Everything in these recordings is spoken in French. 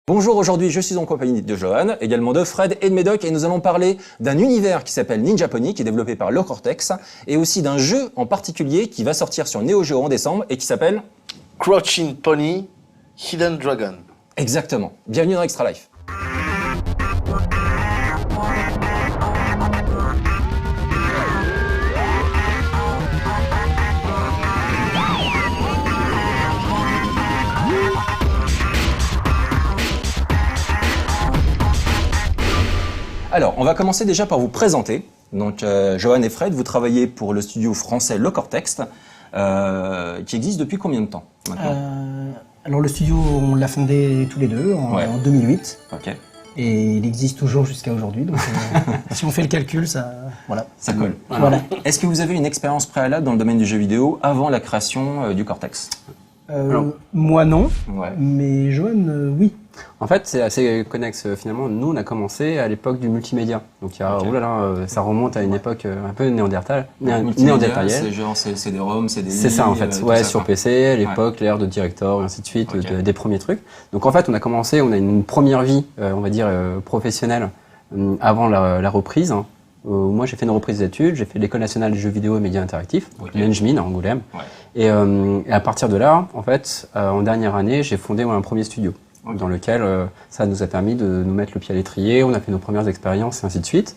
Bonjour, aujourd'hui je suis en compagnie de Johan, également de Fred et de Médoc, et nous allons parler d'un univers qui s'appelle Ninja Pony, qui est développé par Le Cortex, et aussi d'un jeu en particulier qui va sortir sur Neo Geo en décembre et qui s'appelle Crouching Pony, Hidden Dragon. Exactement. Bienvenue dans Extra Life. Alors, on va commencer déjà par vous présenter. Donc, Johan et Fred, vous travaillez pour le studio français Le Cortex, qui existe depuis combien de temps maintenant? Alors, le studio, on l'a fondé tous les deux en 2008. Ok. Et il existe toujours jusqu'à aujourd'hui. Donc, si on fait le calcul, ça colle. Voilà. Est-ce que vous avez une expérience préalable dans le domaine du jeu vidéo avant la création du Cortex? Moi, non. Ouais. Mais Johan, oui. En fait, c'est assez connexe. Finalement, nous, on a commencé à l'époque du multimédia. Donc, il y a, ça remonte à une époque un peu néandertalienne. C'est genre, c'est des ROM, c'est des C'est ça, en fait. Ouais, sur PC, à l'époque, l'ère de Director, et ainsi de suite, des premiers trucs. Donc, en fait, on a commencé, on a une première vie, on va dire, professionnelle, avant la reprise. Moi, j'ai fait une reprise d'études, j'ai fait l'École nationale des jeux vidéo et médias interactifs, l'ENJMIN, à Angoulême. Ouais. Et à partir de là, en fait, en dernière année, j'ai fondé un premier studio. Dans lequel ça nous a permis de nous mettre le pied à l'étrier, on a fait nos premières expériences et ainsi de suite.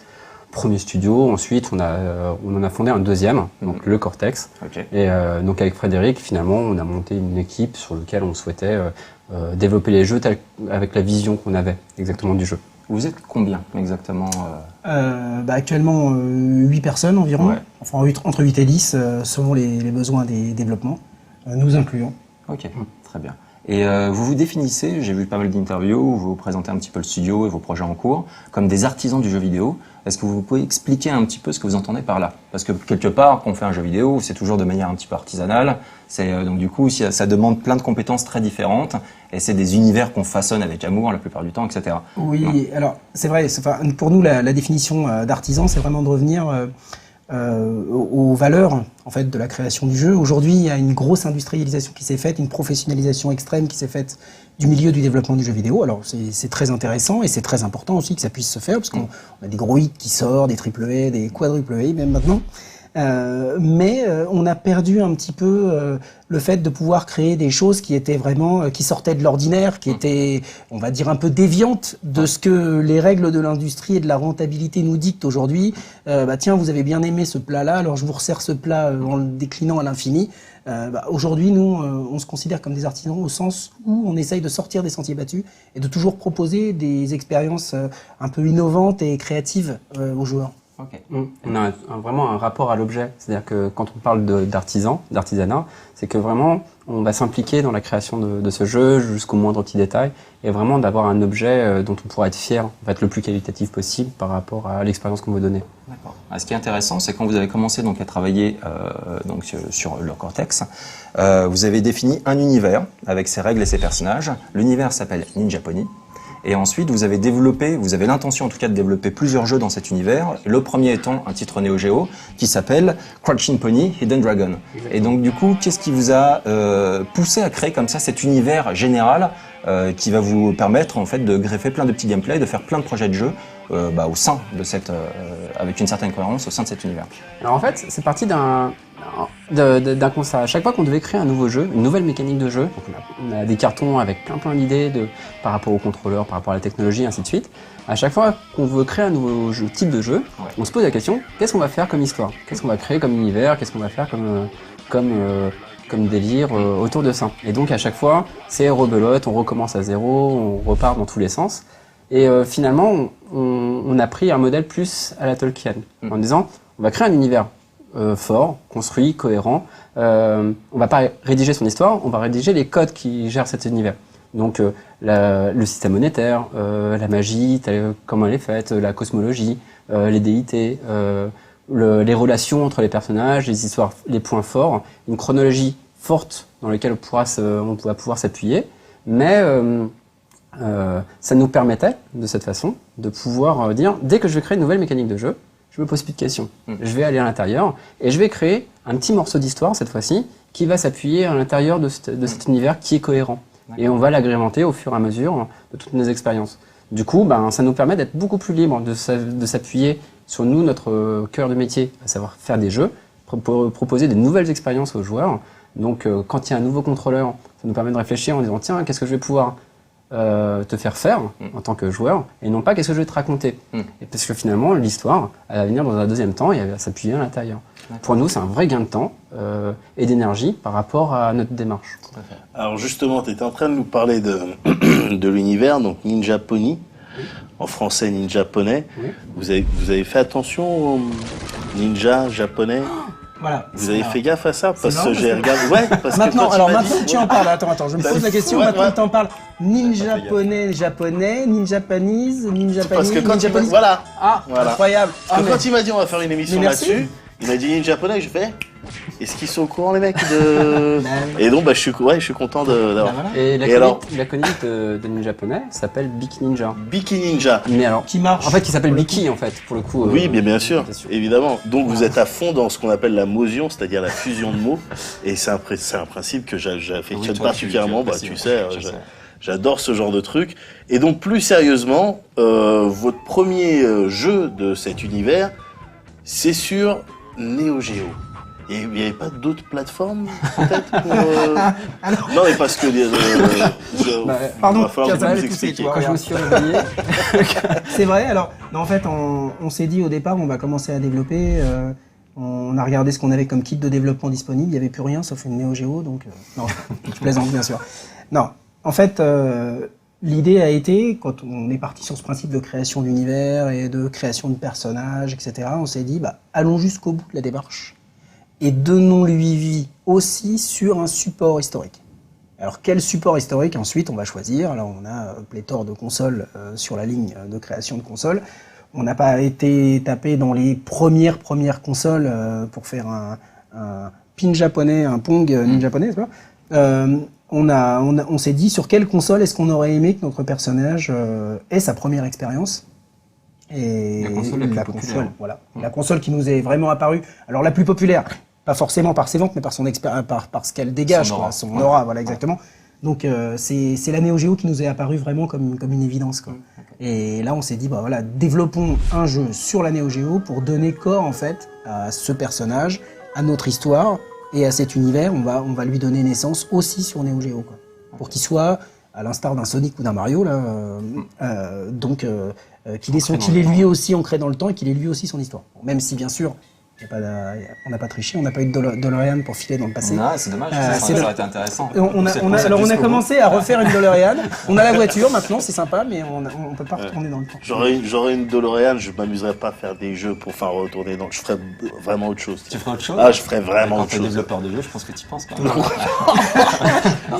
Premier studio, ensuite on en a fondé un deuxième, donc le Cortex. Et donc avec Frédéric, finalement, on a monté une équipe sur laquelle on souhaitait développer les jeux avec la vision qu'on avait exactement du jeu. Vous êtes combien exactement Actuellement, 8 personnes environ, enfin entre 8 et 10, selon les besoins des développements, nous incluons. Ok, très bien. Et vous vous définissez, j'ai vu pas mal d'interviews où vous présentez un petit peu le studio et vos projets en cours, comme des artisans du jeu vidéo. Est-ce que vous pouvez expliquer un petit peu ce que vous entendez par là? Parce que quelque part, quand on fait un jeu vidéo, c'est toujours de manière un petit peu artisanale. Donc du coup, ça demande plein de compétences très différentes. Et c'est des univers qu'on façonne avec amour la plupart du temps, etc. Oui, alors c'est vrai. Pour nous, la définition d'artisan, c'est vraiment de revenir aux valeurs en fait de la création du jeu. Aujourd'hui, il y a une grosse industrialisation qui s'est faite, une professionnalisation extrême qui s'est faite du milieu du développement du jeu vidéo. Alors c'est très intéressant et c'est très important aussi que ça puisse se faire parce qu'on a des gros hits qui sortent, des triple A, des quadruple A même maintenant. Mais on a perdu un petit peu le fait de pouvoir créer des choses qui étaient vraiment qui sortaient de l'ordinaire, qui étaient, on va dire, un peu déviantes de ce que les règles de l'industrie et de la rentabilité nous dictent aujourd'hui. Tiens, vous avez bien aimé ce plat-là, alors je vous resserre ce plat en le déclinant à l'infini. Aujourd'hui, nous, on se considère comme des artisans au sens où on essaye de sortir des sentiers battus et de toujours proposer des expériences un peu innovantes et créatives aux joueurs. On a vraiment un rapport à l'objet, c'est-à-dire que quand on parle d'artisanat, c'est que vraiment on va s'impliquer dans la création de ce jeu jusqu'au moindre petit détail et vraiment d'avoir un objet dont on pourra être fier, en fait, le plus qualitatif possible par rapport à l'expérience qu'on veut donner. D'accord. Ce qui est intéressant, c'est quand vous avez commencé à travailler sur le Cortex, vous avez défini un univers avec ses règles et ses personnages. L'univers s'appelle Ninja Pony. Et ensuite, vous avez l'intention en tout cas de développer plusieurs jeux dans cet univers. Le premier étant un titre Neo Geo qui s'appelle Crouching Pony, Hidden Dragon. Et donc du coup, qu'est-ce qui vous a poussé à créer comme ça cet univers général qui va vous permettre en fait de greffer plein de petits gameplays, de faire plein de projets de jeux au sein de avec une certaine cohérence au sein de cet univers? Alors en fait, c'est parti d'un constat. À chaque fois qu'on devait créer un nouveau jeu, une nouvelle mécanique de jeu, donc on a des cartons avec plein d'idées par rapport au contrôleur, par rapport à la technologie, ainsi de suite. À chaque fois qu'on veut créer un nouveau type de jeu, on se pose la question, qu'est-ce qu'on va faire comme histoire? Qu'est-ce qu'on va créer comme univers? Qu'est-ce qu'on va faire comme délire autour de ça? Et donc à chaque fois, c'est rebelote, on recommence à zéro, on repart dans tous les sens. Et finalement, on a pris un modèle plus à la Tolkien, en disant, on va créer un univers fort, construit, cohérent. On va pas rédiger son histoire, on va rédiger les codes qui gèrent cet univers. Donc le système monétaire, la magie, comment elle est faite, la cosmologie, les déités, les relations entre les personnages, les histoires, les points forts, une chronologie forte dans laquelle on va pouvoir s'appuyer, mais ça nous permettait, de cette façon, de pouvoir dire, dès que je vais créer une nouvelle mécanique de jeu, je me pose plus de questions. Je vais aller à l'intérieur et je vais créer un petit morceau d'histoire, cette fois-ci, qui va s'appuyer à l'intérieur de cet univers qui est cohérent. et on va l'agrémenter au fur et à mesure de toutes nos expériences. Du coup, ça nous permet d'être beaucoup plus libre, de s'appuyer sur nous, notre cœur de métier, à savoir faire des jeux, pour proposer des nouvelles expériences aux joueurs. Donc, quand il y a un nouveau contrôleur, ça nous permet de réfléchir en disant tiens, qu'est-ce que je vais pouvoir te faire en tant que joueur, et non pas qu'est-ce que je vais te raconter. Et parce que finalement, l'histoire, elle va venir dans un deuxième temps et elle va s'appuyer à l'intérieur. Pour nous, c'est un vrai gain de temps et d'énergie par rapport à notre démarche. Alors justement, tu étais en train de nous parler de l'univers, donc Ninja Pony, en français Ninja Poney. Oui. Vous avez fait attention aux ninja japonais? Voilà. Vous avez fait gaffe à ça? Parce marrant, que j'ai regardé. Ouais, parce Maintenant, que alors quand maintenant que tu en parles, attends, je me pose la question, Ouais, maintenant ouais. que tu en parles, ninja japonais, ninja japanese, Parce que quand ninja il m'a... Voilà. Ah, Voilà. incroyable. Parce que mais- quand il m'a dit on va faire une émission Mais merci. là-dessus, il m'a dit ninja japonais, je fais. Est-ce qu'ils sont au courant les mecs de... Et donc je suis content d'avoir. voilà. Et Et alors l'acolyte de Ninja japonais s'appelle Biki Ninja. Biki Ninja. Mais alors, Qui marche. en fait, qui s'appelle Biki en fait, pour le coup. Oui, bien sûr, bien sûr. évidemment. Donc vous êtes à fond dans ce qu'on appelle la mosion, c'est-à-dire la fusion de mots. Et c'est un principe que j'affectionne particulièrement. Tu sais, j'adore ce genre de truc. Et donc plus sérieusement, votre premier jeu de cet univers, c'est sur Neo Geo. Et il n'y avait pas d'autres plateformes peut-être pour, Non, mais parce que pardon, va falloir que tiens, vous ça nous va pousser, expliquiez. toi. Quand je me suis réveillé, C'est vrai, alors, non, en fait, on s'est dit au départ, on va commencer à développer, on a regardé ce qu'on avait comme kit de développement disponible, il n'y avait plus rien sauf une Neo Geo, donc, non, je plaisante bien sûr. Non, en fait, l'idée a été, quand on est parti sur ce principe de création d'univers et de création de personnages, etc., on s'est dit, allons jusqu'au bout de la démarche et donnons-lui vie aussi sur un support historique. Alors quel support historique ensuite on va choisir? Alors on a pléthore de consoles sur la ligne de création de consoles. On n'a pas été tapé dans les premières consoles pour faire un pin japonais, un Pong japonais, c'est pas on s'est dit sur quelle console est-ce qu'on aurait aimé que notre personnage ait sa première expérience. Et La console la plus populaire. voilà, la console qui nous est vraiment apparue. Alors la plus populaire, pas forcément par ses ventes, mais par son par ce qu'elle dégage, Son quoi, aura. son aura, voilà exactement. Donc c'est la Neo Geo qui nous est apparue vraiment comme une évidence, quoi. Et là on s'est dit voilà, développons un jeu sur la Neo Geo pour donner corps en fait à ce personnage, à notre histoire et à cet univers. On va lui donner naissance aussi sur Neo Geo, quoi, pour qu'il soit à l'instar d'un Sonic ou d'un Mario là, qu'il ait lui aussi ancré dans le temps et qu'il ait lui aussi son histoire. Même si bien sûr on n'a pas triché, on n'a pas eu de DeLorean pour filer dans le passé. Non, c'est dommage, ça aurait été intéressant. On a commencé à refaire une DeLorean. On a la voiture maintenant, c'est sympa, mais on peut pas retourner dans le temps. J'aurais une DeLorean, je m'amuserais pas à faire des jeux pour faire retourner dans. Je ferais vraiment autre chose. Tu ferais autre chose? Ah, je ferais vraiment Quand autre t'es chose. développeur de jeu, je pense que tu penses quand même.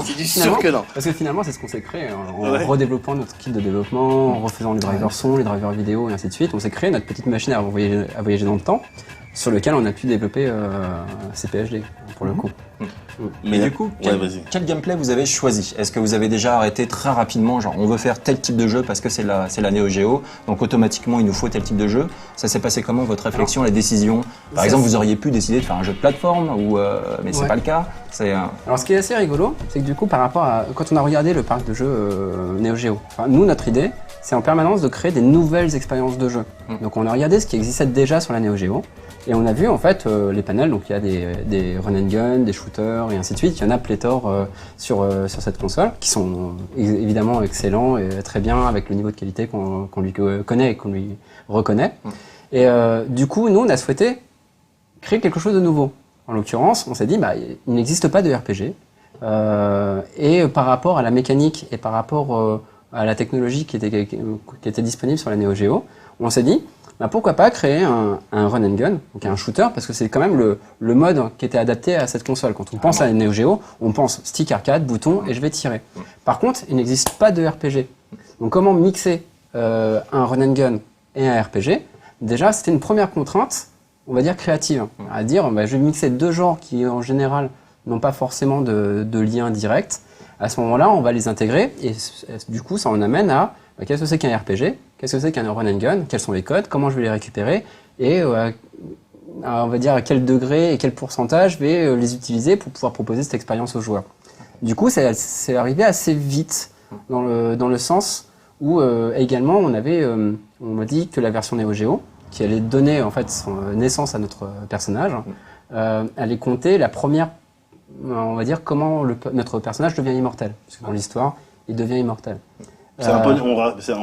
Tu dis sûr que non. parce que finalement, c'est ce qu'on s'est créé en Ouais. redéveloppant notre kit de développement, en refaisant les drivers son, les drivers vidéo et ainsi de suite. On s'est créé notre petite machine à voyager dans le temps, sur lequel on a pu développer CPHD pour le coup. Mais du coup, quel gameplay vous avez choisi? Est-ce que vous avez déjà arrêté très rapidement, genre on veut faire tel type de jeu parce que c'est la Neo Geo, donc automatiquement il nous faut tel type de jeu? Ça s'est passé comment votre réflexion, les décisions? Par exemple, vous auriez pu décider de faire un jeu de plateforme, mais c'est pas le cas. Alors ce qui est assez rigolo, c'est que du coup par rapport à quand on a regardé le parc de jeux Neo Geo, nous notre idée c'est en permanence de créer des nouvelles expériences de jeu. Donc on a regardé ce qui existait déjà sur la Neo Geo. Et on a vu en fait les panels, donc il y a des run and gun, des shooters et ainsi de suite. Il y en a pléthore sur cette console qui sont évidemment excellents et très bien avec le niveau de qualité qu'on lui connaît et qu'on lui reconnaît. Et du coup, nous on a souhaité créer quelque chose de nouveau. En l'occurrence, on s'est dit il n'existe pas de RPG et par rapport à la mécanique et par rapport à la technologie qui était disponible sur la Neo Geo, on s'est dit pourquoi pas créer un run and gun, donc un shooter, parce que c'est quand même le mode qui était adapté à cette console. Quand on pense à la Neo Geo, on pense stick arcade, bouton et je vais tirer. Par contre, il n'existe pas de RPG. Donc comment mixer un run and gun et un RPG? Déjà, c'était une première contrainte, on va dire créative, à dire je vais mixer deux genres qui en général n'ont pas forcément de lien direct. À ce moment-là, on va les intégrer et du coup, ça en amène à qu'est-ce que c'est qu'un RPG, qu'est-ce que c'est qu'un run and gun, quels sont les codes, comment je vais les récupérer et on va dire à quel degré et quel pourcentage je vais les utiliser pour pouvoir proposer cette expérience aux joueurs. Du coup, c'est arrivé assez vite dans le sens où également on m'a dit que la version Neo Geo, qui allait donner en fait son naissance à notre personnage, allait compter la première, on va dire comment notre personnage devient immortel, parce que dans l'histoire, il devient immortel. C'est un poney, on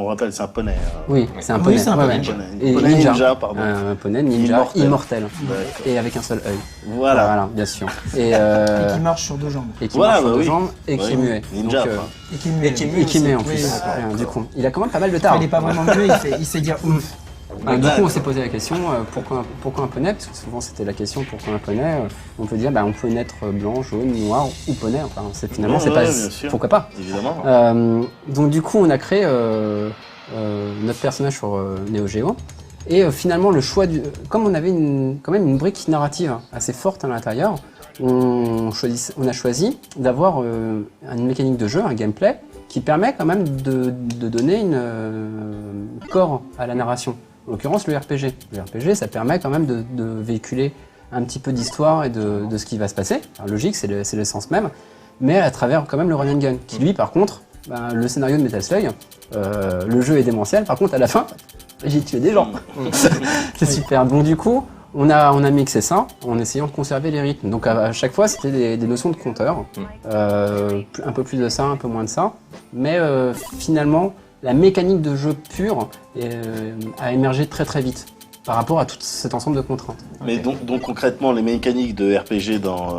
rappelle, c'est un poney. Oui, c'est un poney. Oui, c'est un poney. Et Poney ninja, pardon. Un poney ninja immortel. Et avec un seul œil. Voilà, bien sûr. Et qui marche sur 2 jambes. Et qui marche sur 2 jambes et qui est muet. Ninja, Donc, Et qui est muet. et qui est muet en Oui, plus. oui. Du coup, il a quand même pas mal de tard. Il n'est pas vraiment muet, il sait dire ouf. Du coup, on s'est posé la question pourquoi un poney, parce que souvent c'était la question pourquoi un poney. On peut dire on peut naître blanc, jaune, noir ou poney. Enfin, finalement, c'est pas pourquoi pas. Évidemment. Donc du coup, on a créé notre personnage sur Neo Geo. Et finalement, le choix comme on avait quand même une brique narrative assez forte à l'intérieur, on a choisi d'avoir une mécanique de jeu, un gameplay, qui permet quand même de donner une corps à la narration. En l'occurrence, le RPG. Le RPG, ça permet quand même de véhiculer un petit peu d'histoire et de ce qui va se passer. Alors, logique, c'est l'essence même, mais à travers quand même le run and gun, qui lui, par contre, le scénario de Metal Slug, le jeu est démentiel. Par contre, à la fin, j'ai tué des gens. C'est super. Donc du coup, on a mixé ça en essayant de conserver les rythmes. Donc à chaque fois, c'était des notions de compteur. Un peu plus de ça, un peu moins de ça. Mais finalement, la mécanique de jeu pure a émergé très très vite par rapport à tout cet ensemble de contraintes. Mais donc concrètement, les mécaniques de RPG dans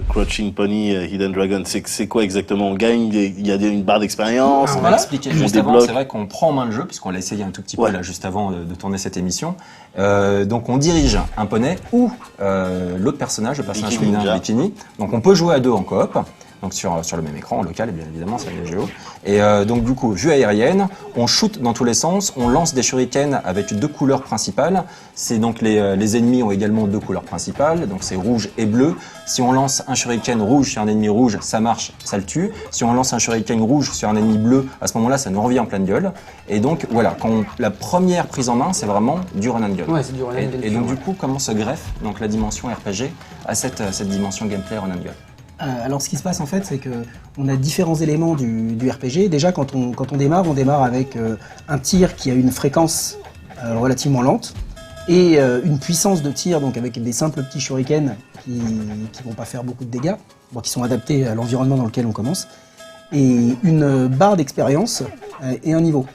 Crouching Pony, Hidden Dragon, c'est quoi exactement? On gagne, il y a une barre d'expérience. On va expliquer juste avant. C'est vrai qu'on prend en main le jeu, puisqu'on l'a essayé un tout petit peu là juste avant de tourner cette émission. Donc on dirige un poney ou l'autre personnage, le personnage féminin Bikini. Donc on peut jouer à 2 en coop. Donc sur le même écran, en local, bien évidemment, c'est la Géo. Et donc du coup, vue aérienne, on shoot dans tous les sens, on lance des shurikens avec 2 couleurs principales. C'est donc les ennemis ont également 2 couleurs principales, donc c'est rouge et bleu. Si on lance un shuriken rouge sur un ennemi rouge, ça marche, ça le tue. Si on lance un shuriken rouge sur un ennemi bleu, à ce moment-là, ça nous revient en pleine gueule. Et donc voilà, la première prise en main, c'est vraiment du run and gun. Ouais, c'est du run and gun. Et donc du coup, comment se greffe donc la dimension RPG à cette dimension gameplay run and gun? Alors ce qui se passe en fait, c'est que on a différents éléments du RPG. Déjà quand on démarre avec un tir qui a une fréquence relativement lente et une puissance de tir, donc avec des simples petits shurikens qui vont pas faire beaucoup de dégâts, qui sont adaptés à l'environnement dans lequel on commence, et une barre d'expérience et un niveau.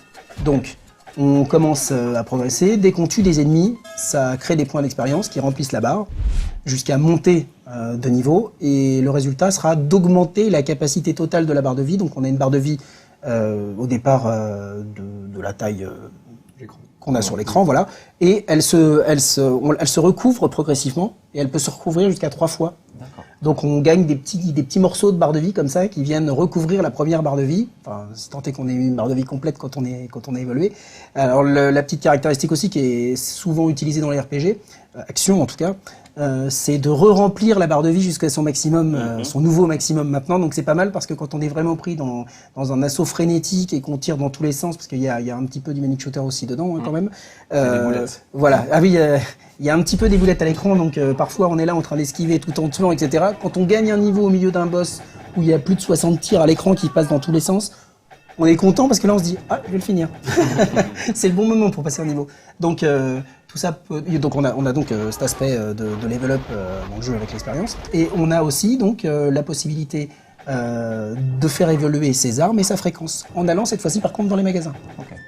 Donc on commence à progresser. Dès qu'on tue des ennemis, ça crée des points d'expérience qui remplissent la barre jusqu'à monter de niveau. Et le résultat sera d'augmenter la capacité totale de la barre de vie. Donc on a une barre de vie au départ de la taille qu'on a sur l'écran, voilà. Et elle se recouvre progressivement et elle peut se recouvrir jusqu'à 3 fois. Donc on gagne des petits morceaux de barre de vie comme ça qui viennent recouvrir la première barre de vie. Enfin, si tant est qu'on ait une barre de vie complète quand on a évolué. Alors la petite caractéristique aussi qui est souvent utilisée dans les RPG, action en tout cas, c'est de re-remplir la barre de vie jusqu'à son maximum, son nouveau maximum maintenant. Donc c'est pas mal parce que quand on est vraiment pris dans un assaut frénétique et qu'on tire dans tous les sens, parce qu'il y a un petit peu du manic shooter aussi dedans quand même. Voilà. Ah oui, il y a un petit peu des boulettes à l'écran, donc parfois on est là en train d'esquiver tout en tuant, etc. Quand on gagne un niveau au milieu d'un boss où il y a plus de 60 tirs à l'écran qui passent dans tous les sens, on est content parce que là on se dit je vais le finir. C'est le bon moment pour passer un niveau. Donc tout ça donc on a donc cet aspect de level up dans le jeu avec l'expérience, et on a aussi donc la possibilité de faire évoluer ses armes et sa fréquence en allant cette fois-ci par contre dans les magasins.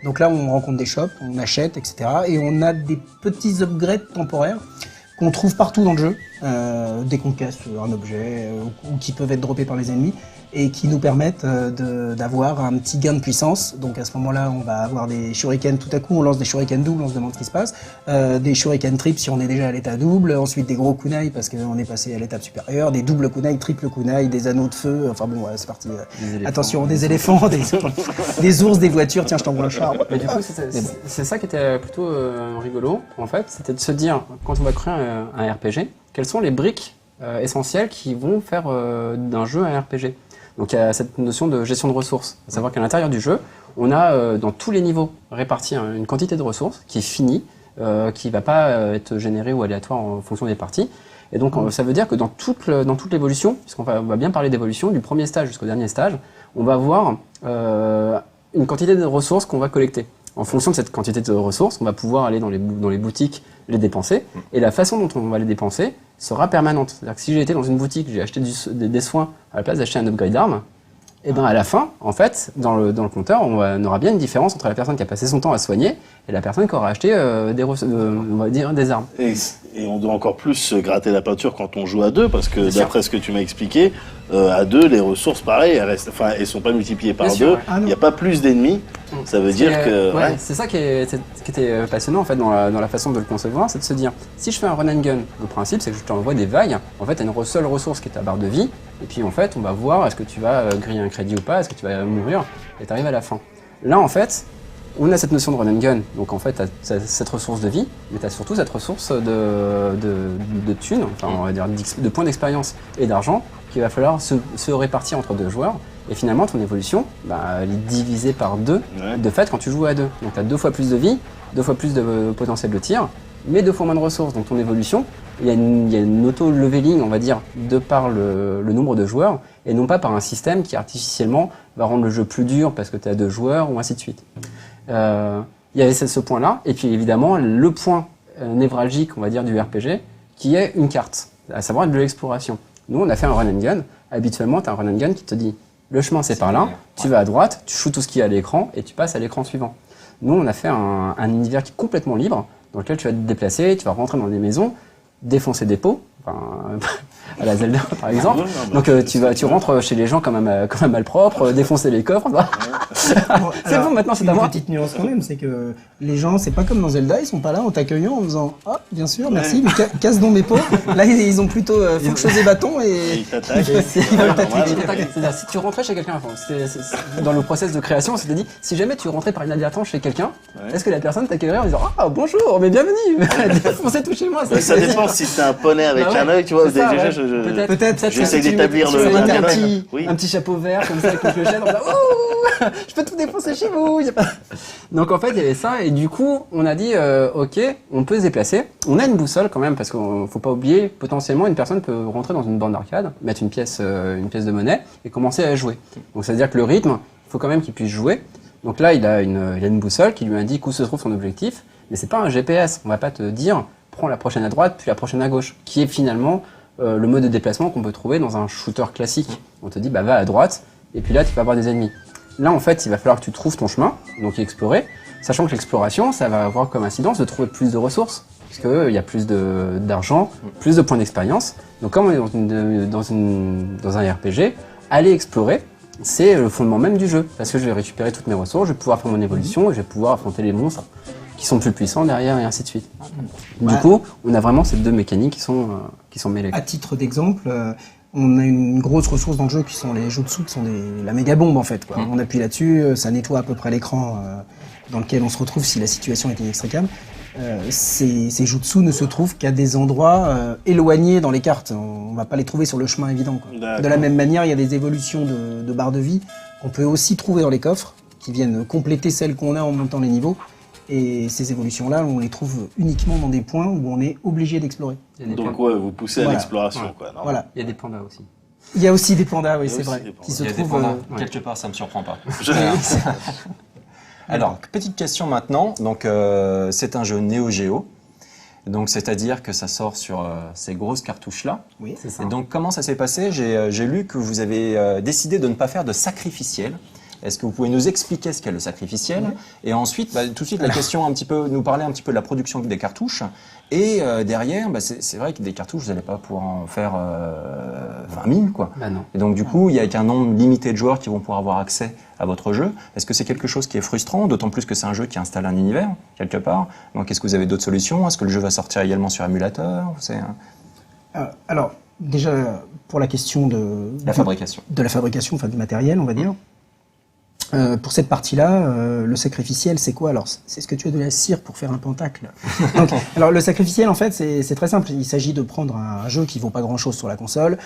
Donc là on rencontre des shops, on achète, etc. et on a des petits upgrades temporaires qu'on trouve partout dans le jeu dès qu'on casse un objet ou qui peuvent être droppés par les ennemis, et qui nous permettent d'avoir un petit gain de puissance. Donc à ce moment-là, on va avoir des shurikens, tout à coup on lance des shurikens doubles, on se demande ce qui se passe, des shurikens triples si on est déjà à l'état double, ensuite des gros kunai parce qu'on est passé à l'étape supérieure, des doubles kunai, triple kunai, des anneaux de feu, enfin bon, c'est parti. Attention, des éléphants, des ours, des voitures, tiens je t'envoie un char. Mais du coup, c'est ça qui était plutôt rigolo, en fait, c'était de se dire, quand on va créer un RPG, quelles sont les briques essentielles qui vont faire d'un jeu un RPG. Donc il y a cette notion de gestion de ressources, à savoir qu'à l'intérieur du jeu, on a dans tous les niveaux réparti une quantité de ressources qui est finie, qui ne va pas être générée ou aléatoire en fonction des parties. Et donc, ça veut dire que dans toute l'évolution, puisqu'on va bien parler d'évolution, du premier stage jusqu'au dernier stage, on va avoir une quantité de ressources qu'on va collecter. En fonction de cette quantité de ressources, on va pouvoir aller dans les boutiques les dépenser. Et la façon dont on va les dépenser sera permanente. C'est-à-dire que si j'ai été dans une boutique, j'ai acheté des soins à la place d'acheter un upgrade d'armes, et ben à la fin, en fait, dans le compteur, on aura bien une différence entre la personne qui a passé son temps à soigner et la personne qui aura acheté on va dire, des armes. Et on doit encore plus se gratter la peinture quand on joue à deux, parce que d'après ce que tu m'as expliqué, à deux, les ressources, pareil, elles sont pas multipliées par deux. Ouais. Il n'y a pas plus d'ennemis. Ça veut dire que... Ouais, c'est ça qui était passionnant en fait dans la façon de le concevoir, c'est de se dire, si je fais un run and gun, le principe c'est que je t'envoie des vagues, en fait, tu as une seule ressource qui est ta barre de vie, et puis en fait, on va voir est-ce que tu vas griller un crédit ou pas, est-ce que tu vas mourir, et tu arrives à la fin. Là, en fait, on a cette notion de run and gun, donc en fait, tu as cette ressource de vie, mais tu as surtout cette ressource de thunes, enfin, on va dire de points d'expérience et d'argent, qu'il va falloir se répartir entre deux joueurs. Et finalement, ton évolution, elle est divisée par deux, de fait, quand tu joues à deux. Donc tu as 2 fois plus de vie, 2 fois plus de potentiel de tir, mais 2 fois moins de ressources. Donc ton évolution, il y a une auto-leveling, on va dire, de par le nombre de joueurs, et non pas par un système qui artificiellement va rendre le jeu plus dur parce que tu as 2 joueurs, ou ainsi de suite. Il y avait ce point-là, et puis évidemment, le point névralgique, on va dire, du RPG, qui est une carte, à savoir de l'exploration. Nous, on a fait un run and gun. Habituellement, tu as un run and gun qui te dit le chemin, c'est par là, tu vas à droite, tu shoots tout ce qu'il y a à l'écran et tu passes à l'écran suivant. Nous, on a fait un univers qui est complètement libre, dans lequel tu vas te déplacer, tu vas rentrer dans des maisons, défoncer des pots, à la Zelda par exemple. Donc tu rentres chez les gens comme un malpropre, défoncer les coffres. C'est bon, maintenant c'est à moi. Une petite nuance quand même, c'est que les gens, c'est pas comme dans Zelda, ils sont pas là en t'accueillant en faisant « Ah, bien sûr, merci, mais casse donc mes pots ». Là, ils ont plutôt faut que chose et bâton et ils t'attaquent. ils veulent t'attaquer. C'est-à-dire, si tu rentrais chez quelqu'un, dans le process de création, on s'était dit, si jamais tu rentrais par inadvertance chez quelqu'un, est-ce que la personne t'accueillerait en disant « Ah, bonjour, mais bienvenue, défoncez tout chez moi ». Ça dépend si c'est un poney avec un œil, tu vois. Peut-être j'essaie d'établir le un petit chapeau vert comme ça avec une clochette, je peux tout défoncer chez vous. Donc en fait, il y avait ça, et du coup, on a dit, ok, on peut se déplacer. On a une boussole quand même, parce qu'il faut pas oublier, potentiellement, une personne peut rentrer dans une borne d'arcade, mettre une pièce de monnaie, et commencer à jouer. Donc ça veut dire que le rythme, il faut quand même qu'il puisse jouer. Donc là, il a une boussole qui lui indique où se trouve son objectif, mais c'est pas un GPS. On va pas te dire, prends la prochaine à droite, puis la prochaine à gauche, qui est finalement le mode de déplacement qu'on peut trouver dans un shooter classique. On te dit, va à droite, et puis là, tu vas avoir des ennemis. Là, en fait, il va falloir que tu trouves ton chemin, donc explorer, sachant que l'exploration, ça va avoir comme incidence de trouver plus de ressources, puisqu'il y a plus d'argent, plus de points d'expérience. Donc, comme on est dans un RPG, aller explorer, c'est le fondement même du jeu, parce que je vais récupérer toutes mes ressources, je vais pouvoir faire mon évolution, et je vais pouvoir affronter les monstres qui sont plus puissants derrière, et ainsi de suite. Du coup, on a vraiment ces 2 mécaniques qui sont mêlées. À titre d'exemple, on a une grosse ressource dans le jeu qui sont les jutsu, qui sont la méga bombe en fait. On appuie là-dessus, ça nettoie à peu près l'écran dans lequel on se retrouve si la situation est inextricable. Ces jutsu ne se trouvent qu'à des endroits éloignés dans les cartes. On va pas les trouver sur le chemin évident. De la même manière, il y a des évolutions de barres de vie qu'on peut aussi trouver dans les coffres, qui viennent compléter celles qu'on a en montant les niveaux. Et ces évolutions-là, on les trouve uniquement dans des points où on est obligé d'explorer. Donc vous poussez à l'exploration. Voilà. Il y a des pandas aussi. Il y a aussi des pandas, oui, c'est vrai. Qui se trouvent quelque part, ça me surprend pas. Alors, petite question maintenant. Donc, c'est un jeu Neo Geo. Donc, c'est-à-dire que ça sort sur ces grosses cartouches-là. Oui, c'est ça. Et donc, comment ça s'est passé? J'ai lu que vous avez décidé de ne pas faire de sacrificiel. Est-ce que vous pouvez nous expliquer ce qu'est le sacrificiel? Et ensuite, tout de suite, la question nous parler un petit peu de la production des cartouches. Et derrière, c'est vrai que des cartouches, vous n'allez pas pouvoir en faire 20 000, quoi. Non. Et donc, du coup, il n'y a qu'un nombre limité de joueurs qui vont pouvoir avoir accès à votre jeu. Est-ce que c'est quelque chose qui est frustrant, d'autant plus que c'est un jeu qui installe un univers, quelque part? Donc, est-ce que vous avez d'autres solutions? Est-ce que le jeu va sortir également sur émulateur? Alors, déjà, pour la question de la fabrication, enfin du matériel, on va dire. Pour cette partie-là, le sacrificiel, c'est quoi? Alors, c'est ce que tu as de la cire pour faire un pentacle. Donc, alors, le sacrificiel, en fait, c'est très simple. Il s'agit de prendre un jeu qui vaut pas grand-chose sur la console.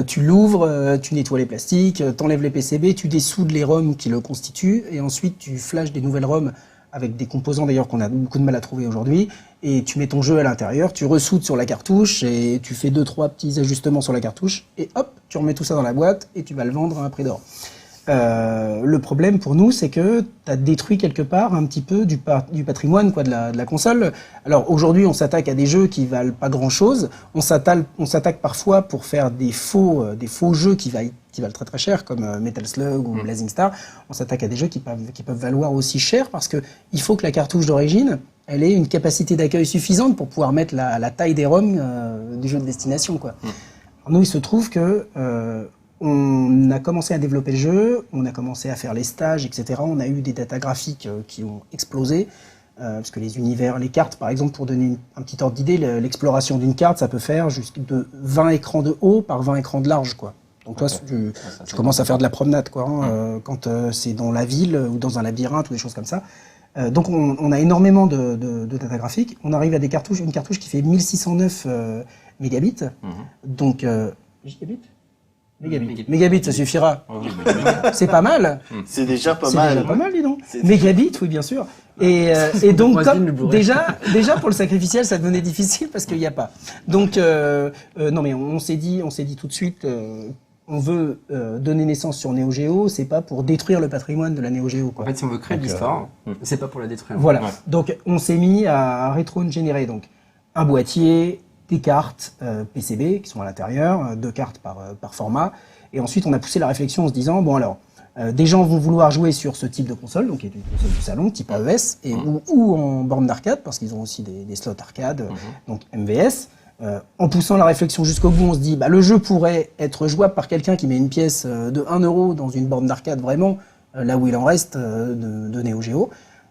Tu l'ouvres, tu nettoies les plastiques, t'enlèves les PCB, tu dessoudes les ROM qui le constituent, et ensuite tu flashes des nouvelles ROM avec des composants d'ailleurs qu'on a beaucoup de mal à trouver aujourd'hui, et tu mets ton jeu à l'intérieur, tu ressoutes sur la cartouche, et tu fais 2-3 petits ajustements sur la cartouche, et hop, tu remets tout ça dans la boîte, et tu vas le vendre à un prix d'or. Le problème pour nous, c'est que tu as détruit quelque part un petit peu du patrimoine quoi, de la console. Alors aujourd'hui, on s'attaque à des jeux qui valent pas grand-chose. On s'attaque parfois pour faire des faux jeux qui valent très très cher, comme Metal Slug ou Blazing Star. On s'attaque à des jeux qui peuvent valoir aussi cher parce que il faut que la cartouche d'origine, elle ait une capacité d'accueil suffisante pour pouvoir mettre la taille des ROM du jeu de destination, quoi. Alors nous, il se trouve que on a commencé à développer le jeu, on a commencé à faire les stages, etc. On a eu des datas graphiques qui ont explosé, parce que les univers, les cartes, par exemple, pour donner un petit ordre d'idée, l'exploration d'une carte, ça peut faire jusqu'à 20 écrans de haut par 20 écrans de large, quoi. Donc toi, tu commences à faire de la promenade, quoi, quand c'est dans la ville ou dans un labyrinthe ou des choses comme ça. Donc on a énormément de data graphiques. On arrive à une cartouche qui fait 1609 mégabits. Donc Mégabits, ça suffira. C'est pas mal. C'est déjà pas mal. C'est déjà pas mal, dis donc. Mégabits, oui, bien sûr. Et donc, comme déjà pour le sacrificiel, ça devenait difficile parce qu'il n'y a pas. Donc, non, mais on s'est dit tout de suite, on veut donner naissance sur Neo Geo, c'est pas pour détruire le patrimoine de la Neo Geo, quoi. En fait, si on veut créer de l'histoire, c'est pas pour la détruire. Voilà. Donc, on s'est mis à rétro-ingénierer, donc un boîtier, des cartes PCB qui sont à l'intérieur, 2 cartes par format. Et ensuite, on a poussé la réflexion en se disant, bon alors, des gens vont vouloir jouer sur ce type de console, donc qui est une console du salon, type AES, ou en borne d'arcade, parce qu'ils ont aussi des slots arcade, donc MVS. En poussant la réflexion jusqu'au bout, on se dit, bah, le jeu pourrait être jouable par quelqu'un qui met une pièce de 1 euro dans une borne d'arcade, vraiment, là où il en reste de Neo Geo.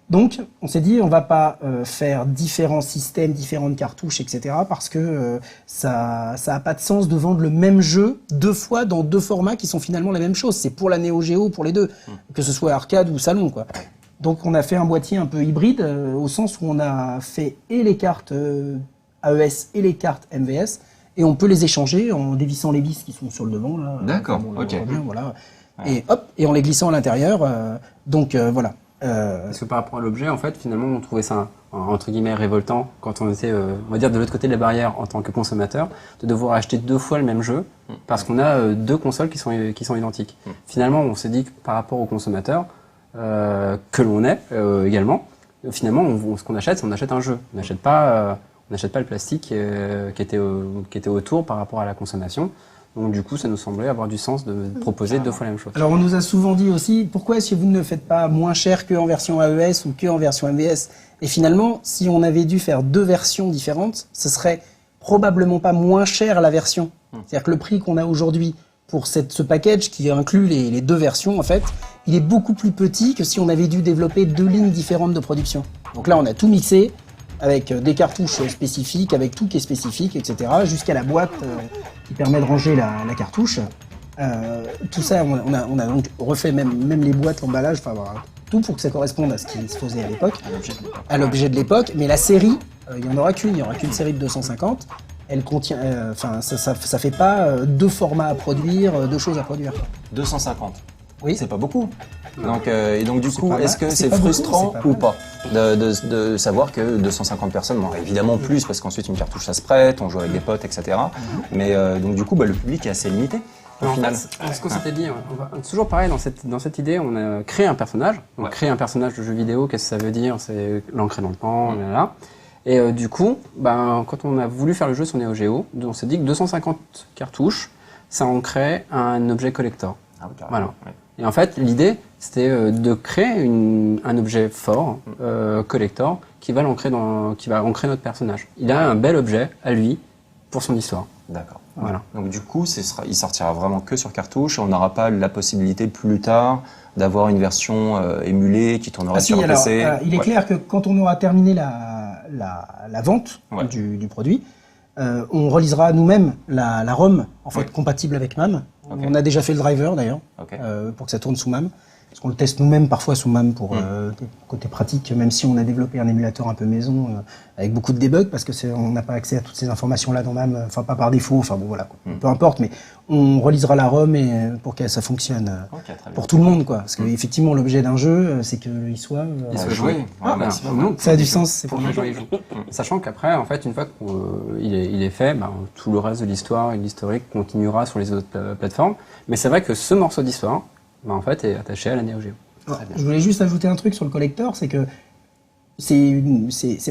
Donc, on s'est dit, on va pas faire différents systèmes, différentes cartouches, etc., parce que ça a pas de sens de vendre le même jeu 2 fois dans 2 formats qui sont finalement la même chose. C'est pour la Neo Geo, pour les deux, que ce soit arcade ou salon, quoi. Donc, on a fait un boîtier un peu hybride, au sens où on a fait et les cartes AES et les cartes MVS, et on peut les échanger en dévissant les vis qui sont sur le devant, là. D'accord, ok. Bien, voilà. Et hop, et en les glissant à l'intérieur. Donc, voilà. Parce que par rapport à l'objet, en fait, finalement, on trouvait ça entre guillemets révoltant quand on était, on va dire, de l'autre côté de la barrière en tant que consommateur, de devoir acheter 2 fois le même jeu parce qu'on a 2 consoles qui sont identiques. Finalement, on s'est dit que par rapport au consommateur que l'on est également, finalement, ce qu'on achète, c'est on achète un jeu. On n'achète pas le plastique qui était autour par rapport à la consommation. Donc du coup, ça nous semblait avoir du sens de proposer 2 fois la même chose. Alors on nous a souvent dit aussi, pourquoi est-ce que vous ne le faites pas moins cher qu'en version AES ou qu'en version MVS? Et finalement, si on avait dû faire 2 versions différentes, ce serait probablement pas moins cher la version. C'est-à-dire que le prix qu'on a aujourd'hui pour ce package qui inclut les 2 versions, en fait, il est beaucoup plus petit que si on avait dû développer 2 lignes différentes de production. Donc là, on a tout mixé, avec des cartouches spécifiques, avec tout qui est spécifique, etc., jusqu'à la boîte qui permet de ranger la cartouche. Tout ça, on a donc refait même les boîtes, l'emballage, enfin voilà, tout pour que ça corresponde à ce qui se faisait à l'époque, à l'objet de l'époque. Mais la série, il n'y en aura qu'une, série de 250. Elle contient, ça fait pas 2 formats à produire, 2 choses à produire. 250. Oui. C'est pas beaucoup. Donc, et donc du coup, est-ce que c'est pas frustrant beaucoup, ou pas de savoir que 250 personnes, bon, évidemment plus, parce qu'ensuite une cartouche ça se prête, on joue avec des potes, etc. Mais donc du coup, le public est assez limité au final. Ce qu'on s'était dit, toujours pareil dans cette idée, on a créé un personnage. Donc créer un personnage de jeu vidéo, qu'est-ce que ça veut dire? C'est l'ancrer dans le temps, là. Et du coup, quand on a voulu faire le jeu sur Neo Geo, on s'est dit que 250 cartouches, ça ancrait un objet collector. Ah oui, voilà. Ouais. Et en fait, l'idée, c'était de créer un objet fort, collector, qui va ancrer notre personnage. Il a un bel objet à lui pour son histoire. D'accord. Voilà. Donc du coup, il sortira vraiment que sur cartouche. On n'aura pas la possibilité plus tard d'avoir une version émulée qui tournerait sur un PC. Il est clair que quand on aura terminé la vente du produit, on relisera nous-mêmes la ROM en fait compatible avec MAM. Okay. On a déjà fait le driver d'ailleurs pour que ça tourne sous MAM. parce qu'on le teste nous-mêmes parfois sous MAM pour côté pratique, même si on a développé un émulateur un peu maison avec beaucoup de debug, parce que on n'a pas accès à toutes ces informations-là dans MAM, enfin pas par défaut, enfin bon voilà, peu importe, mais on relisera la ROM pour que ça fonctionne pour tout le monde, quoi. Parce que effectivement l'objet d'un jeu, c'est qu'il soit joué. Ça a du sens, c'est pour que les gens y jouent. Sachant qu'après, en fait, une fois qu'il est fait, tout le reste de l'histoire et de l'historique continuera sur les autres plateformes. Mais c'est vrai que ce morceau d'histoire, en fait, est attaché à la Neo Geo. Je voulais juste ajouter un truc sur le collector, c'est que c'est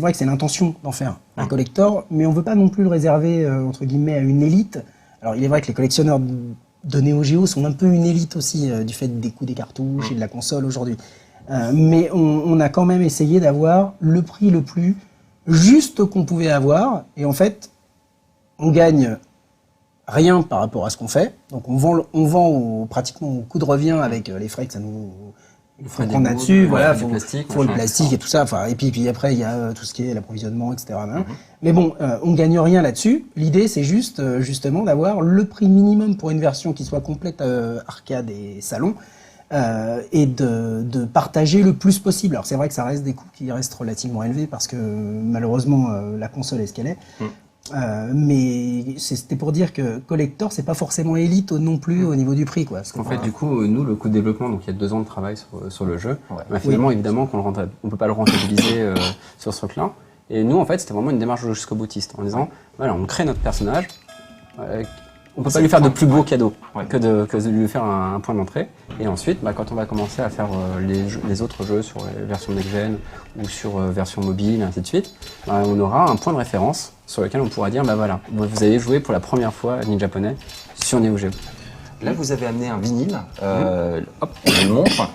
vrai que c'est l'intention d'en faire un collector, mais on veut pas non plus le réserver entre guillemets à une élite. Alors il est vrai que les collectionneurs de Neo Geo sont un peu une élite aussi du fait des coûts des cartouches et de la console aujourd'hui. Mais on a quand même essayé d'avoir le prix le plus juste qu'on pouvait avoir, et en fait on gagne rien par rapport à ce qu'on fait. Donc on vend pratiquement au coût de revient avec les frais que ça nous faut prendre là-dessus, voilà, faut le plastique et tout ça. Enfin, et puis après il y a tout ce qui est l'approvisionnement, etc. Mais bon, on gagne rien là-dessus. L'idée c'est juste justement d'avoir le prix minimum pour une version qui soit complète arcade et salon. Et de partager le plus possible. Alors c'est vrai que ça reste des coûts qui restent relativement élevés parce que malheureusement la console est ce qu'elle est. Mais c'était pour dire que collector, c'est pas forcément élite non plus au niveau du prix, quoi. En fait, du coup, nous, le coût de développement, donc il y a 2 ans de travail sur le jeu. Finalement, évidemment, on peut pas le rentabiliser sur ce truc-là. Et nous, en fait, c'était vraiment une démarche jusqu'au boutiste, en disant, voilà, on crée notre personnage. On peut pas lui faire de plus beau cadeau que de lui faire un point d'entrée. Et ensuite, quand on va commencer à faire les autres jeux sur les versions next-gen ou sur version mobile, et ainsi de suite, on aura un point de référence sur lequel on pourra dire, voilà, vous avez joué pour la première fois à Ninja Japonais sur Neo Geo. Là, vous avez amené un vinyle. Hop, on le montre.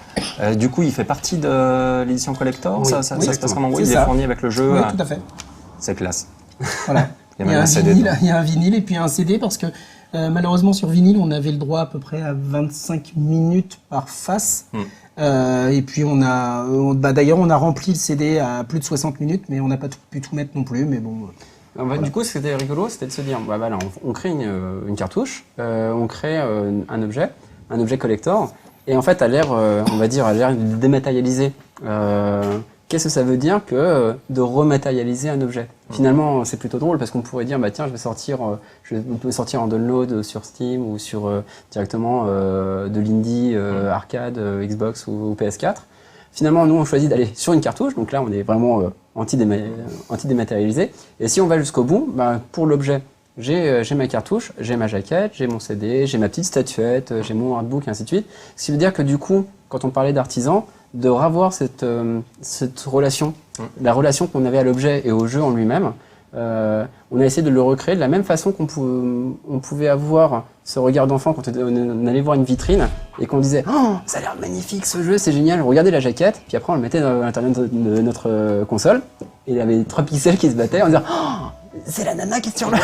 Du coup, il fait partie de l'édition collector. Oui. Ça se passe comment? Il est fourni avec le jeu. Oui, tout à fait. C'est classe. Voilà. Il y a un vinyle et puis un CD parce que malheureusement sur vinyle on avait le droit à peu près à 25 minutes par face. Et puis d'ailleurs on a rempli le CD à plus de 60 minutes, mais on n'a pas pu tout mettre non plus. Mais bon. Voilà. Du coup, ce qui était rigolo, c'était de se dire, voilà, on crée une cartouche, on crée un objet collector, et en fait, à l'ère, on va dire, à l'ère dématérialisée, qu'est-ce que ça veut dire que de rematérialiser un objet? Finalement, c'est plutôt drôle parce qu'on pourrait dire, tiens, je vais sortir en download sur Steam ou sur directement de l'indie, arcade, Xbox ou PS4. Finalement, nous, on choisit d'aller sur une cartouche. Donc là, on est vraiment anti-dématérialisé. Et si on va jusqu'au bout, pour l'objet, j'ai ma cartouche, j'ai ma jaquette, j'ai mon CD, j'ai ma petite statuette, j'ai mon artbook, et ainsi de suite. Ce qui veut dire que du coup, quand on parlait d'artisan, de revoir cette relation, la relation qu'on avait à l'objet et au jeu en lui-même, on a essayé de le recréer de la même façon qu'on pouvait avoir ce regard d'enfant quand on allait voir une vitrine et qu'on disait « Oh, ça a l'air magnifique ce jeu, c'est génial, regardez la jaquette ». Puis après on le mettait à l'intérieur de notre console et il y avait 3 pixels qui se battaient en disant « Oh, c'est la nana qui est sur la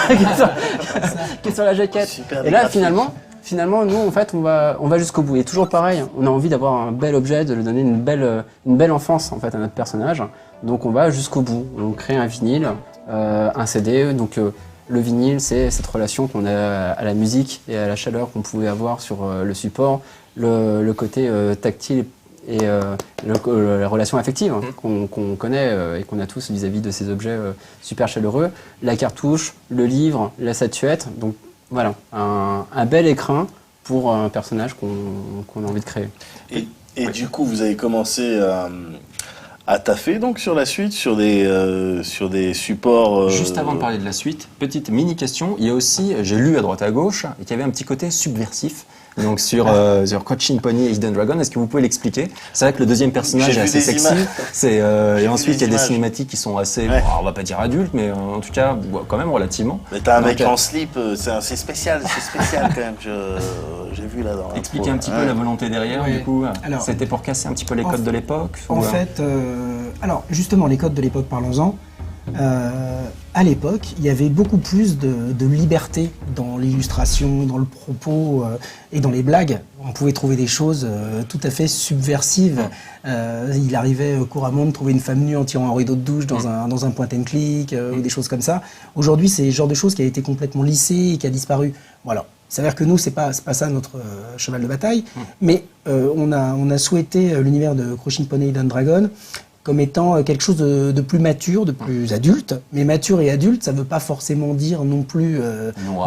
jaquette ». Super. Et là finalement, nous, en fait, on va jusqu'au bout. Et toujours pareil, on a envie d'avoir un bel objet, de lui donner une belle enfance, en fait, à notre personnage. Donc, on va jusqu'au bout. On crée un vinyle, un CD. Donc, le vinyle, c'est cette relation qu'on a à la musique et à la chaleur qu'on pouvait avoir sur le support, le côté tactile et la relation affective qu'on connaît et qu'on a tous vis-à-vis de ces objets super chaleureux. La cartouche, le livre, la statuette. Donc, voilà, un bel écrin pour un personnage qu'on a envie de créer. Et du coup, vous avez commencé à taffer donc sur la suite, sur des supports... Juste avant de parler de la suite, petite mini question. Il y a aussi, j'ai lu à droite à gauche, qu'il y avait un petit côté subversif. Donc sur Crouching Pony et Hidden Dragon, est-ce que vous pouvez l'expliquer? C'est vrai que le deuxième personnage est assez sexy. Et ensuite il y a des cinématiques qui sont assez, on va pas dire adultes, mais en tout cas quand même relativement. Mais t'as un mec en slip, c'est spécial quand même. J'ai vu là dans. Expliquez un petit peu la volonté derrière. Du coup, c'était pour casser un petit peu les codes de l'époque. En fait, alors justement les codes de l'époque, parlons-en. À l'époque, il y avait beaucoup plus de liberté dans l'illustration, dans le propos et dans les blagues. On pouvait trouver des choses tout à fait subversives. Il arrivait couramment de trouver une femme nue en tirant un rideau de douche dans un point and click ou des choses comme ça. Aujourd'hui, c'est le genre de choses qui a été complètement lissé et qui a disparu. Voilà. s'avère que nous, c'est pas ça notre cheval de bataille, mais on a souhaité l'univers de Crushing Pony Hidden Dragon comme étant quelque chose de plus mature, de plus adulte. Mais mature et adulte, ça veut pas forcément dire non plus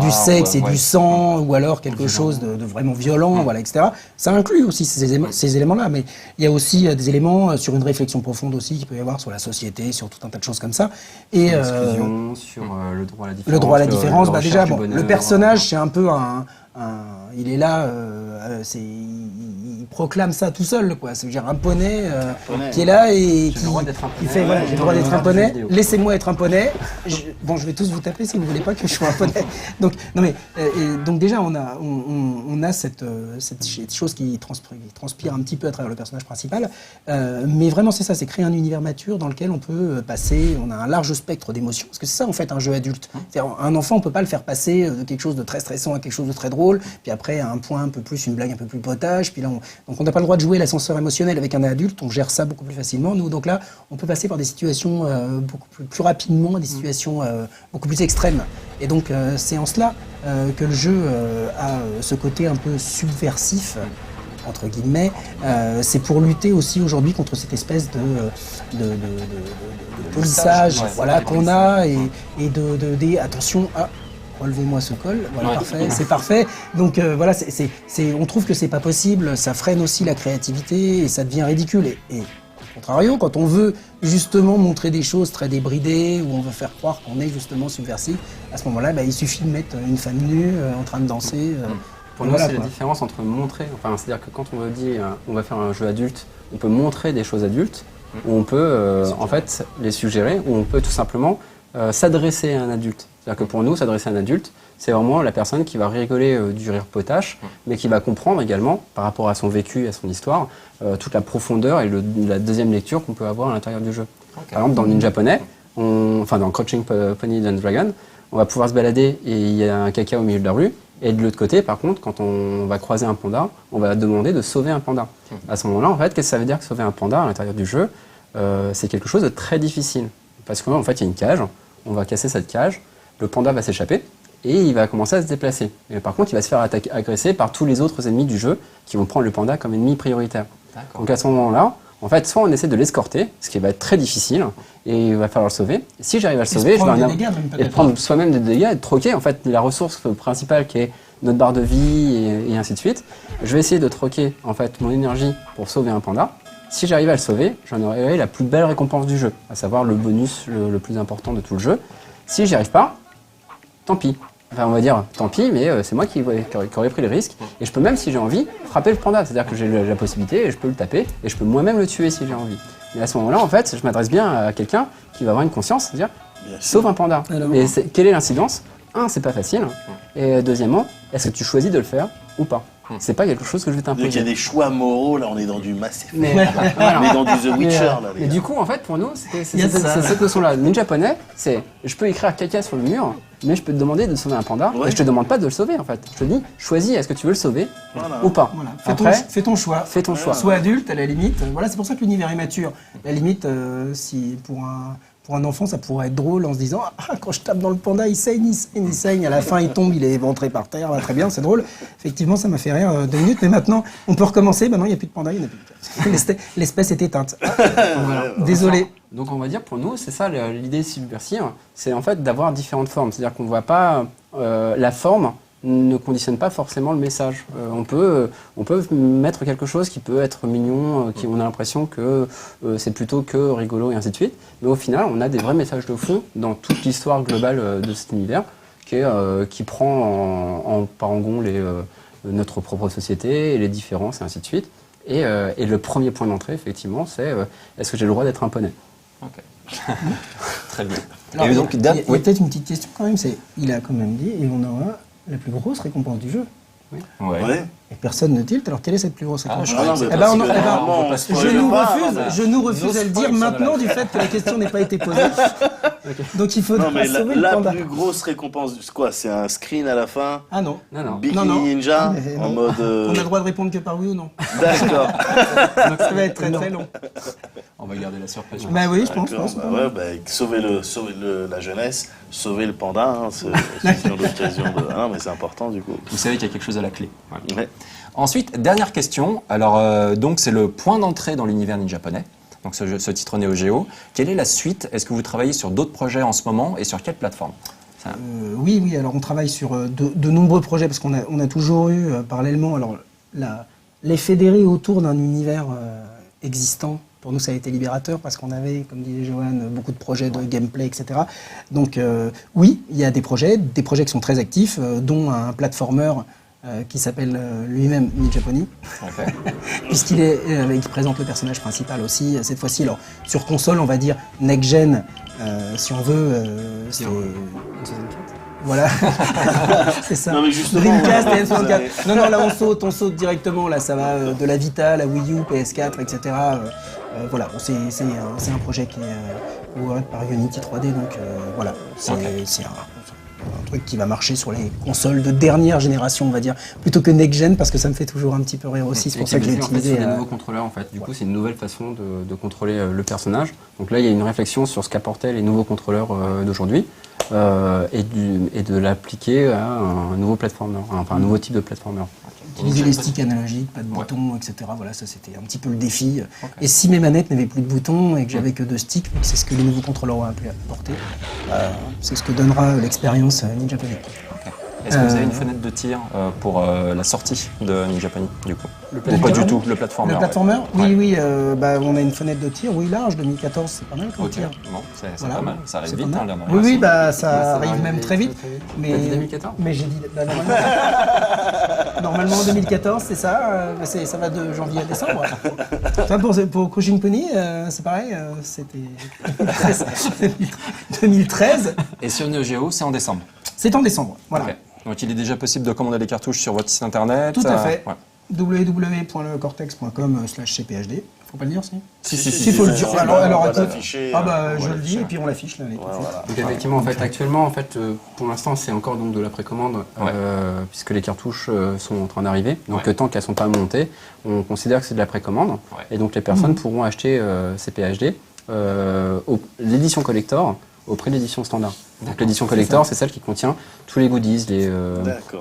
du sexe et du sang, ou alors quelque chose de vraiment violent, voilà, etc. Ça inclut aussi ces éléments-là, mais il y a aussi des éléments sur une réflexion profonde aussi qu'il peut y avoir sur la société, sur tout un tas de choses comme ça. Et l'exclusion, sur le droit à la différence. le droit à la différence, déjà, bon, bonheur, le personnage, c'est un peu il est là, il proclame ça tout seul, quoi. C'est-à-dire un poney qui est là et J'ai le droit d'être un poney. qui fait, voilà, j'ai le droit d'être un poney. Laissez-moi être un poney. Bon, je vais tous vous taper si vous voulez pas que je sois un poney. Donc, non mais, donc déjà, on a cette chose qui transpire un petit peu à travers le personnage principal. Mais vraiment, c'est ça, c'est créer un univers mature dans lequel on peut passer. On a un large spectre d'émotions, parce que c'est ça en fait un jeu adulte. C'est-à-dire, un enfant, on peut pas le faire passer de quelque chose de très stressant à quelque chose de très drôle. Puis après, à un point un peu plus, une blague un peu plus potage. Puis là, donc on n'a pas le droit de jouer l'ascenseur émotionnel avec un adulte. On gère ça beaucoup plus facilement. Nous, donc là, on peut passer par des situations beaucoup plus rapidement, des situations beaucoup plus extrêmes. Et donc, c'est en cela que le jeu a ce côté un peu subversif, entre guillemets. C'est pour lutter aussi aujourd'hui contre cette espèce de polissage, voilà, qu'on a et attention à relevez-moi ce col, voilà, parfait, c'est parfait. Donc voilà, on trouve que c'est pas possible, ça freine aussi la créativité et ça devient ridicule. Et au contrario, quand on veut justement montrer des choses très débridées, où on veut faire croire qu'on est justement subversif, à ce moment-là, il suffit de mettre une femme nue en train de danser. Pour nous, c'est la différence entre montrer, c'est-à-dire que quand on veut dire on va faire un jeu adulte, on peut montrer des choses adultes, ou on peut en fait les suggérer, ou on peut tout simplement s'adresser à un adulte. C'est-à-dire que pour nous, s'adresser à un adulte, c'est vraiment la personne qui va rigoler du rire potache, mais qui va comprendre également, par rapport à son vécu, à son histoire, toute la profondeur et la deuxième lecture qu'on peut avoir à l'intérieur du jeu. Okay. Par exemple, dans Ninja Poney, dans Crouching Pony Hidden Dragon, on va pouvoir se balader et il y a un caca au milieu de la rue. Et de l'autre côté, par contre, quand on va croiser un panda, on va demander de sauver un panda. À ce moment-là, en fait, qu'est-ce que ça veut dire que sauver un panda à l'intérieur du jeu? C'est quelque chose de très difficile. Parce qu'en fait, il y a une cage, on va casser cette cage, le panda va s'échapper et il va commencer à se déplacer. Et par contre, il va se faire agresser par tous les autres ennemis du jeu qui vont prendre le panda comme ennemi prioritaire. Donc à ce moment-là, en fait, soit on essaie de l'escorter, ce qui va être très difficile, et il va falloir le sauver. Si j'arrive à le sauver, je vais prendre soi-même des dégâts et troquer en fait la ressource principale qui est notre barre de vie et ainsi de suite. Je vais essayer de troquer en fait mon énergie pour sauver un panda. Si j'arrive à le sauver, j'en aurai la plus belle récompense du jeu, à savoir le bonus le plus important de tout le jeu. Si j'y arrive pas, tant pis. Enfin, on va dire tant pis, mais c'est moi qui aurais pris le risque. Et je peux même, si j'ai envie, frapper le panda. C'est-à-dire que j'ai la possibilité et je peux le taper et je peux moi-même le tuer si j'ai envie. Mais à ce moment-là, en fait, je m'adresse bien à quelqu'un qui va avoir une conscience, c'est-à-dire sauve un panda. Mais quelle est l'incidence? Un, c'est pas facile. Et deuxièmement, est-ce que tu choisis de le faire ou pas? C'est pas quelque chose que je vais t'imposer. Il y a des choix moraux, là on est dans du Mass Effect. On est dans du The Witcher là. Et du coup, en fait, pour nous, c'est cette notion-là. Ninja Poney, c'est je peux écrire caca sur le mur, mais je peux te demander de sauver un panda. Et je te demande pas de le sauver en fait. Je te dis, choisis, est-ce que tu veux le sauver ou pas. Voilà. Fais ton choix. Fais ton choix. Sois adulte à la limite. Voilà, c'est pour ça que l'univers est mature. À la limite, si pour un enfant, ça pourrait être drôle en se disant quand je tape dans le panda, il saigne. À la fin, il tombe, il est éventré par terre. Là, très bien, c'est drôle. Effectivement, ça m'a fait rire 2 minutes. Mais maintenant, on peut recommencer. Maintenant, il n'y a plus de panda, il n'y en a plus. L'espèce est éteinte. Voilà. Désolé. Donc, on va dire pour nous, c'est ça l'idée subversive. C'est en fait d'avoir différentes formes. C'est-à-dire qu'on ne voit pas la forme ne conditionne pas forcément le message. On peut mettre quelque chose qui peut être mignon, on a l'impression que c'est plutôt que rigolo et ainsi de suite. Mais au final, on a des vrais messages de fond dans toute l'histoire globale de cet univers qui prend en parangon notre propre société et les différences et ainsi de suite. Et le premier point d'entrée, effectivement, c'est est-ce que j'ai le droit d'être un poney? Ok. Très bien. Alors, et donc, il y a peut-être une petite question quand même, il a quand même dit, et on aura la plus grosse récompense du jeu. Oui. Ouais. Et personne ne tilt, alors quelle est cette plus grosse étoile? Je nous refuse à le dire maintenant du fait que la question n'ait pas été posée. Donc il faut sauver le panda. La plus grosse récompense, quoi? C'est un screen à la fin? Ah non. Bikini Ninja en mode. On a le droit de répondre que par oui ou non. D'accord. Donc ça va être très très long. On va garder la surprise. Bah oui, je pense. Sauver la jeunesse, sauver le panda, hein, c'est une occasion de. Hein, mais c'est important du coup. Vous savez qu'il y a quelque chose à la clé. Voilà. Ouais. Ensuite, dernière question. Alors, donc, c'est le point d'entrée dans l'univers ninjaponais. Donc, ce titre Neo Geo. Quelle est la suite? Est-ce que vous travaillez sur d'autres projets en ce moment et sur quelle plateforme? Oui. Alors, on travaille sur de nombreux projets parce qu'on a toujours eu parallèlement. Alors, les fédérer autour d'un univers existant. Pour nous, ça a été libérateur parce qu'on avait, comme disait Johan, beaucoup de projets de gameplay, etc. Donc, oui, il y a des projets qui sont très actifs, dont un platformer qui s'appelle lui-même Ninjapony, il présente le personnage principal aussi, cette fois-ci. Alors, sur console, on va dire next-gen, si on veut, c'est... Voilà, c'est ça. Non, mais justement, Dreamcast et N64. Non, là on saute directement, là ça va de la Vita, la Wii U, PS4, etc. Voilà, c'est un projet qui est powered par Unity 3D, donc voilà, c'est un truc qui va marcher sur les consoles de dernière génération, on va dire, plutôt que next-gen, parce que ça me fait toujours un petit peu rire aussi, c'est pour ça que j'ai utilisé... des nouveaux contrôleurs, en fait. Du coup, c'est une nouvelle façon de contrôler le personnage. Donc là, il y a une réflexion sur ce qu'apportaient les nouveaux contrôleurs d'aujourd'hui. Et de l'appliquer à un nouveau platformer, enfin un nouveau type de platformer. Utiliser les sticks analogiques, pas de boutons, etc. Voilà, ça c'était un petit peu le défi. Et si mes manettes n'avaient plus de boutons et que j'avais que 2 sticks, c'est ce que les nouveaux contrôleurs ont apporté. C'est ce que donnera l'expérience Ninjapony. Est-ce que vous avez une fenêtre de tir pour la sortie de Ninjapony, du coup? Ou pas du tout, le platformer? Le platformer, oui, on a une fenêtre de tir, large, 2014, c'est pas mal comme tir. Bon, c'est pas mal, ça arrive vite. Oui, ça arrive même très vite. Mais 2014 mais j'ai dit, normalement en 2014, c'est ça, ça va de janvier à décembre. Enfin, pour Crushing Pony, c'est pareil, c'était 2013. Et sur Neo Geo, c'est en décembre? C'est en décembre, voilà. Okay. Donc il est déjà possible de commander les cartouches sur votre site internet? Tout à fait. www.lecortex.com/cphd. Faut pas le dire, si? Si, faut le dire. Alors écoute, je le dis et puis on l'affiche là. Donc effectivement, en fait, actuellement, pour l'instant, c'est encore donc de la précommande, puisque les cartouches sont en train d'arriver. Donc tant qu'elles sont pas montées, on considère que c'est de la précommande, et donc les personnes pourront acheter CPHD, l'édition collector, au prix de l'édition standard. Donc l'édition collector, c'est celle qui contient tous les goodies,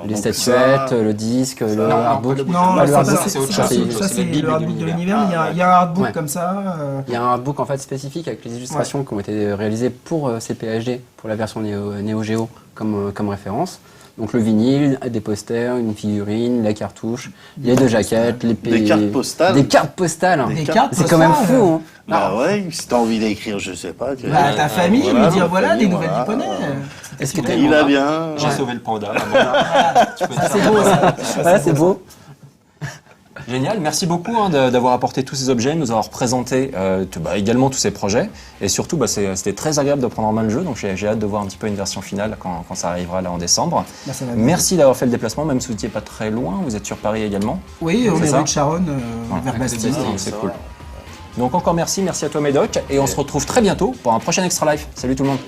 les statuettes, le disque, le hardbook. Non, le hardbook, c'est autre chose. Ça, c'est le hardbook de l'univers. Il y a un hardbook comme ça. Il y a un hardbook en fait spécifique avec les illustrations qui ont été réalisées pour CPHD, pour la version Neo Geo comme référence. Donc le vinyle, des posters, une figurine, la cartouche, les 2 jaquettes, des cartes postales. Des cartes postales. C'est quand même fou. Hein. Bah ouais, si t'as envie d'écrire, je sais pas. Ta famille, lui dire des nouvelles du poney. Est-ce que il va bien. J'ai sauvé le panda. C'est beau ça. Voilà, c'est beau. Génial, merci beaucoup d'avoir apporté tous ces objets, de nous avoir présenté également tous ces projets. Et surtout, c'était très agréable de prendre en main le jeu, donc j'ai hâte de voir un petit peu une version finale quand ça arrivera là en décembre. Merci d'avoir fait le déplacement, même si vous n'étiez pas très loin, vous êtes sur Paris également? Oui, on est rue de Charonne, vers Bastille. C'est cool. Donc encore merci à toi Médoc, et on se retrouve très bientôt pour un prochain Extra Life. Salut tout le monde.